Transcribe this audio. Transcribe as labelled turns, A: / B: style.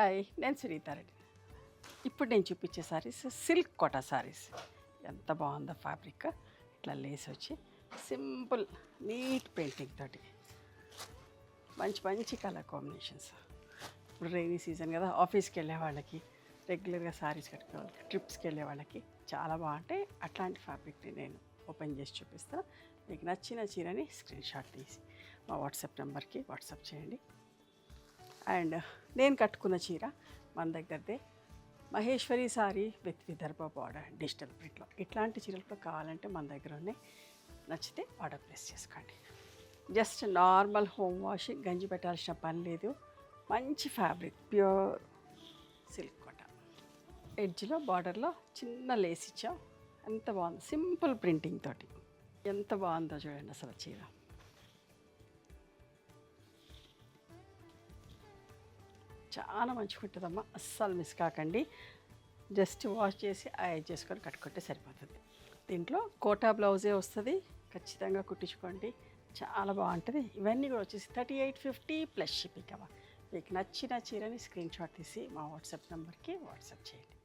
A: Hi, నేను సునీతారెడ్డి. ఇప్పుడు నేను చూపించే సారీస్ సిల్క్ కోటా సారీస్. ఎంత బాగుందో ఫ్యాబ్రిక్, ఇట్లా లేస్ వచ్చి సింపుల్ నీట్ పెయింటింగ్ తోటి మంచి మంచి కలర్ కాంబినేషన్స్. ఇప్పుడు రైనీ సీజన్ కదా, ఆఫీస్కి వెళ్ళే వాళ్ళకి, రెగ్యులర్గా సారీస్ కట్టుకోవాలి, ట్రిప్స్కి వెళ్ళే వాళ్ళకి చాలా బాగుంటాయి. అట్లాంటి ఫ్యాబ్రిక్ని నేను ఓపెన్ చేసి చూపిస్తాను. మీకు నచ్చిన చీరని స్క్రీన్ షాట్ తీసి మా వాట్సాప్ నెంబర్కి వాట్సాప్ చేయండి. అండ్ నేను కట్టుకున్న చీర మన దగ్గరదే Maheshwari sari with Vidarbha border digital ప్రింట్లో. ఇట్లాంటి చీరలు కూడా కావాలంటే మన దగ్గర ఉన్నాయి. నచ్చితే ఆర్డర్ ప్లేస్ చేసుకోండి. జస్ట్ నార్మల్ హోమ్ వాష్, గంజి పెట్టాల్సిన పని లేదు. మంచి ఫ్యాబ్రిక్, ప్యూర్ సిల్క్ కోట. ఎడ్జ్లో బార్డర్లో చిన్న లేస్ ఇచ్చాం. ఎంత బాగుంది, సింపుల్ ప్రింటింగ్ తోటి. ఎంత బాగుందో చూడండి అసలు చీర. చాలా మంచిగా ఉంటుందమ్మా, అస్సలు మిస్ కాకండి. జస్ట్ వాష్ చేసి ఐరన్ చేసుకొని కట్టుకుంటే సరిపోతుంది. దీంట్లో కోటా బ్లౌజే వస్తుంది, ఖచ్చితంగా కుట్టించుకోండి, చాలా బాగుంటుంది. ఇవన్నీ కూడా వచ్చేసి 3850 ప్లస్ షిప్పింగ్ అమ్మా. మీకు నచ్చిన చీరని స్క్రీన్ షాట్ తీసి మా వాట్సాప్ నెంబర్కి వాట్సాప్ చేయండి.